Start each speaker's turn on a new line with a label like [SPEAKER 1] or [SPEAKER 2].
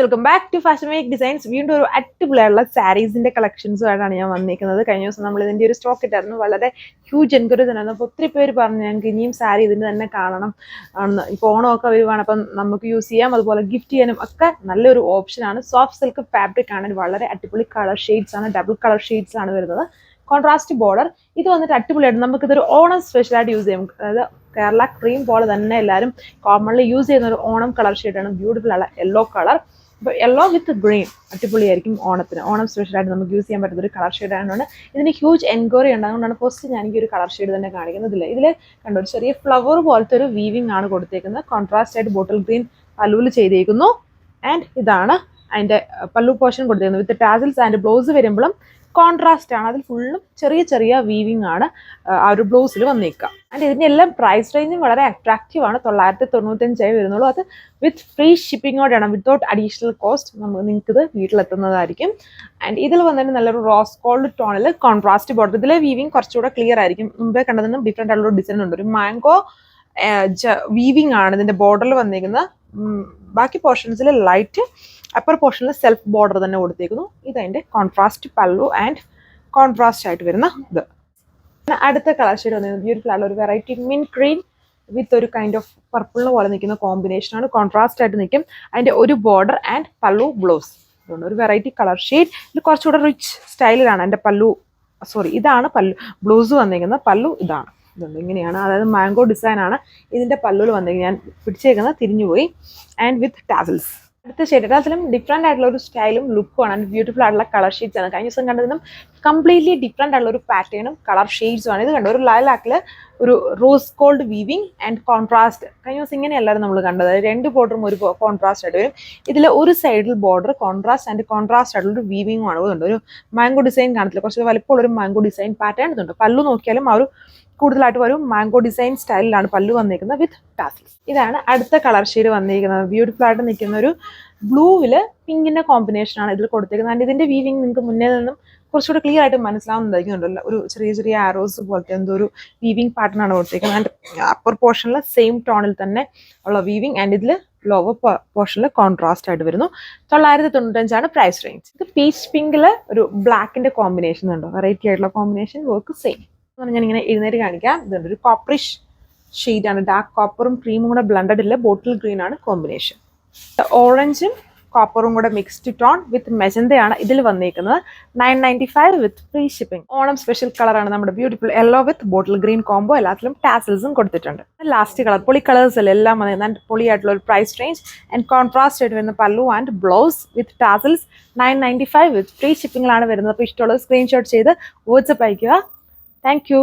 [SPEAKER 1] Welcome back to fashion make designs. വീണ്ടും ഒരു അടിപൊളിയായുള്ള സാരീസിന്റെ കളക്ഷൻസുമായിട്ടാണ് ഞാൻ വന്നിരിക്കുന്നത്. കഴിഞ്ഞ ദിവസം നമ്മൾ ഇതിന്റെ ഒരു സ്റ്റോക്ക് ഇട്ടായിരുന്നു, വളരെ ഹ്യൂജ് എൻക്വയറി തന്നെ. അപ്പോൾ ഒത്തിരി പേര് പറഞ്ഞു ഞങ്ങൾക്ക് ഇനിയും സാരി ഇതിന് തന്നെ കാണണം, ഇപ്പോൾ ഓണമൊക്കെ വരുവാണ്, അപ്പം നമുക്ക് യൂസ് ചെയ്യാം, അതുപോലെ ഗിഫ്റ്റ് ചെയ്യാനും ഒക്കെ നല്ലൊരു ഓപ്ഷനാണ്. സോഫ്റ്റ് സിൽക്ക് ഫാബ്രിക് ആണ്, വളരെ അടിപൊളി കളർ ഷെയ്ഡ്സ് ആണ്, ഡബിൾ കളർ ഷെയ്ഡ്സ് ആണ് വരുന്നത്. കോൺട്രാസ്റ്റ് ബോർഡർ ഇത് വന്നിട്ട് അടിപൊളിയായിട്ട് നമുക്കിതൊരു ഓണം സ്പെഷ്യലായിട്ട് യൂസ് ചെയ്യാം. അതായത് കേരള ക്രീം പോലെ തന്നെ എല്ലാവരും കോമൺലി യൂസ് ചെയ്യുന്ന ഒരു ഓണം കളർ ഷെയ്ഡാണ്. ബ്യൂട്ടിഫുൾ ആണ് യെല്ലോ കളർ. അപ്പോൾ യെല്ലോ വിത്ത് ഗ്രീൻ അടിപൊളിയായിരിക്കും ഓണത്തിന്. ഓണം സ്പെഷ്യലായിട്ട് നമുക്ക് യൂസ് ചെയ്യാൻ പറ്റുന്ന ഒരു കളർ ഷെയ്ഡാണ്. ഇതിന് ഹ്യൂജ് എൻക്വയറി ഉണ്ട്, അതുകൊണ്ടാണ് ഫസ്റ്റ് ഞാൻ ഈ ഒരു കളർ ഷെയ്ഡ് തന്നെ കാണിക്കുന്നത്. ഇതിൽ കണ്ടോ ഒരു ചെറിയ ഫ്ലവർ പോലത്തെ ഒരു വീവിംഗ് ആണ് കൊടുത്തേക്കുന്നത്. കോൺട്രാസ്റ്റ് ആയിട്ട് ബോട്ടിൽ ഗ്രീൻ പല്ലുവിൽ ചെയ്തേക്കുന്നു. ആൻഡ് ഇതാണ് അതിൻ്റെ പല്ലു പോർഷൻ കൊടുത്തേക്കുന്നത് വിത്ത് ടാസിൽസ്. ആൻഡ് ബ്ലൗസ് വരുമ്പോഴും കോൺട്രാസ്റ്റ് ആണ്, അതിൽ ഫുള്ളും ചെറിയ ചെറിയ വീവിംഗ് ആണ് ആ ഒരു ബ്ലൗസിൽ വന്നേക്കുക. ആൻഡ് ഇതിൻ്റെ എല്ലാം പ്രൈസ് റേഞ്ചും വളരെ അട്രാക്റ്റീവ് ആണ്. 995 വരുന്നുള്ളൂ. അത് വിത്ത് ഫ്രീ ഷിപ്പിങ്ങോടെയാണ്, വിത്തൗട്ട് അഡീഷണൽ കോസ്റ്റ് നിങ്ങൾക്ക് ഇത് വീട്ടിലെത്തുന്നതായിരിക്കും. ആൻഡ് ഇതിൽ വന്നിട്ട് നല്ലൊരു റോസ് ഗോൾഡ് ടോണിൽ കോൺട്രാസ്റ്റ് ബോർഡർ. ഇതിലെ വീവിംഗ് കുറച്ചുകൂടെ ക്ലിയർ ആയിരിക്കും. മുമ്പേ കണ്ടതിനും ഡിഫറെൻ്റ് ആയിട്ടുള്ള ഡിസൈൻ ഉണ്ട്. ഒരു മാംഗോ വീവിംഗ് ആണ് ഇതിൻ്റെ ബോർഡറിൽ വന്നിരിക്കുന്നത്. ബാക്കി പോർഷൻസിൽ ലൈറ്റ്, അപ്പർ പോർഷനിൽ സെൽഫ് ബോർഡർ തന്നെ കൊടുത്തേക്കുന്നു. ഇതതിൻ്റെ കോൺട്രാസ്റ്റ് പല്ലു ആൻഡ് കോൺട്രാസ്റ്റ് ആയിട്ട് വരുന്ന ഇത്. അടുത്ത കളർ ഷെയ്ഡ് വന്നിരുന്നത് ബ്യൂട്ടിഫുൾ ആയിട്ടുള്ള ഒരു വെറൈറ്റി മിൻ ഗ്രീൻ വിത്ത് ഒരു കൈൻഡ് ഓഫ് പർപ്പിളിന് പോലെ നിൽക്കുന്ന കോമ്പിനേഷനാണ്. കോൺട്രാസ്റ്റ് ആയിട്ട് നിൽക്കും. അതിൻ്റെ ഒരു ബോർഡർ ആൻഡ് പല്ലു ബ്ലൗസ്. അതുകൊണ്ട് ഒരു വെറൈറ്റി കളർ ഷെയ്ഡ്. ഇത് കുറച്ചുകൂടെ റിച്ച് സ്റ്റൈലിലാണ്. എൻ്റെ പല്ലു ഇതാണ് പല്ലു. ബ്ലൗസ് വന്നിരിക്കുന്നത്, പല്ലു ഇതാണ്. ഇതുണ്ട് ഇങ്ങനെയാണ്, അതായത് മാംഗോ ഡിസൈൻ ആണ് ഇതിൻ്റെ പല്ലുവിൽ വന്നിരിക്കുന്നത്. ഞാൻ പിടിച്ചേക്കുന്നത് തിരിഞ്ഞുപോയി. And with tassels. അടുത്ത ഷെയ്ഡ് അതിലും ഡിഫറെൻ്റ് ആയിട്ടുള്ള ഒരു സ്റ്റൈലും ലുക്കും ആണ്. ബ്യൂട്ടിഫുൾ ആയിട്ടുള്ള കളർ ഷെയ്ഡ്സ് ആണ്. കഴിഞ്ഞ ദിവസം കണ്ടതിനും കംപ്ലീറ്റ്ലി ഡിഫറെൻ്റ് ആയിട്ടുള്ള ഒരു പാറ്റേണും കളർ ഷെയ്ഡ്സും ആണ്. ഇത് കണ്ടു ഒരു ലൈലാക്കിൽ ഒരു rose gold weaving and contrast. കഴിഞ്ഞ ദിവസം ഇങ്ങനെയല്ലായിരുന്നു നമ്മൾ കണ്ടത്. രണ്ട് ബോർഡറും ഒരു കോൺട്രാസ്റ്റ് ആയിട്ട് വരും. ഇതിൽ ഒരു സൈഡിൽ ബോർഡർ കോൺട്രാസ്റ്റ് ആൻഡ് കോൺട്രാസ്റ്റ് ആയിട്ടുള്ള ഒരു വീവിങ്ങും ആണ്. അതുകൊണ്ട് ഒരു മാംഗോ ഡിസൈൻ കാണത്തില്ല, കുറച്ച് വലിപ്പമുള്ള ഒരു മാംഗോ ഡിസൈൻ പാറ്റേൺ ഇതുണ്ട്. പല്ലു നോക്കിയാലും ആ ഒരു കൂടുതലായിട്ട് ഒരു മാംഗോ ഡിസൈൻ സ്റ്റൈലിലാണ് പല്ലു വന്നിരിക്കുന്നത് വിത്ത് ടാസിൽസ്. ഇതാണ് അടുത്ത കളർ ഷെയ്ഡ് വന്നിരിക്കുന്നത്. ബ്യൂട്ടിഫുൾ ആയിട്ട് നിൽക്കുന്ന ഒരു ബ്ലൂവില് പിങ്കിന്റെ കോമ്പിനേഷൻ ആണ് ഇതിൽ കൊടുത്തേക്കുന്നത്. ആൻഡ് ഇതിന്റെ വീവിംഗ് നിങ്ങൾക്ക് മുന്നേ നിന്നും കുറച്ചുകൂടെ ക്ലിയർ ആയിട്ട് മനസ്സിലാവുന്നതായിരിക്കുന്നുണ്ടല്ലോ. ഒരു ചെറിയ ചെറിയ ആരോസ് പോലത്തെ എന്തോ ഒരു വീവിംഗ് പാറ്റേൺ ആണ് കൊടുത്തേക്കുന്നത്. ആൻഡ് അപ്പർ പോർഷനിൽ സെയിം ടോണിൽ തന്നെ ഉള്ള വീവിംഗ്. ആൻഡ് ഇതിൽ ലോവർ പോർഷനിൽ കോൺട്രാസ്റ്റ് ആയിട്ട് വരുന്നു. 995 പ്രൈസ് റേഞ്ച്. ഇത് പീച്ച് പിങ്കില് ഒരു ബ്ലാക്കിന്റെ കോമ്പിനേഷൻ ഉണ്ടോ, വെറൈറ്റി ആയിട്ടുള്ള കോമ്പിനേഷൻ. Work same. ഞാൻ ഇങ്ങനെ എഴുന്നേറ്റ് കാണിക്കാം. ഇതുണ്ട് ഒരു കോപ്പറിഷ് ഷെയ്ഡാണ്. ഡാർക്ക് കോപ്പറും ക്രീമും കൂടെ ബ്ലണ്ടഡ് ഇല്ല, ബോട്ടിൽ ഗ്രീൻ ആണ് കോമ്പിനേഷൻ. ഓറഞ്ചും കോപ്പറും കൂടെ മിക്സ്ഡ് ടോൺ വിത്ത് മെജന്തയാണ് ഇതിൽ വന്നിരിക്കുന്നത്. 995 with free shipping. Onam special കളറാണ് നമ്മുടെ ബ്യൂട്ടിഫുൾ യെല്ലോ വിത്ത് ബോട്ടിൽ ഗ്രീൻ കോംബോ. എല്ലാത്തിലും ടാസിൽസും കൊടുത്തിട്ടുണ്ട്. ലാസ്റ്റ് കളർ പൊളി കളേഴ്സ് അല്ല, എല്ലാം വന്നിരുന്നത് പൊളിയായിട്ടുള്ള ഒരു പ്രൈസ് റേഞ്ച്. ആൻഡ് കോൺട്രാസ്റ്റ് ആയിട്ട് വരുന്ന pallu and blouse with tassels. 995 with free ഷിപ്പിംഗിലാണ് വരുന്നത്. അപ്പോൾ ഇഷ്ടമുള്ളത് സ്ക്രീൻഷോട്ട് ചെയ്ത് വാട്സ്ആപ്പ് അയയ്ക്കുക. Thank you.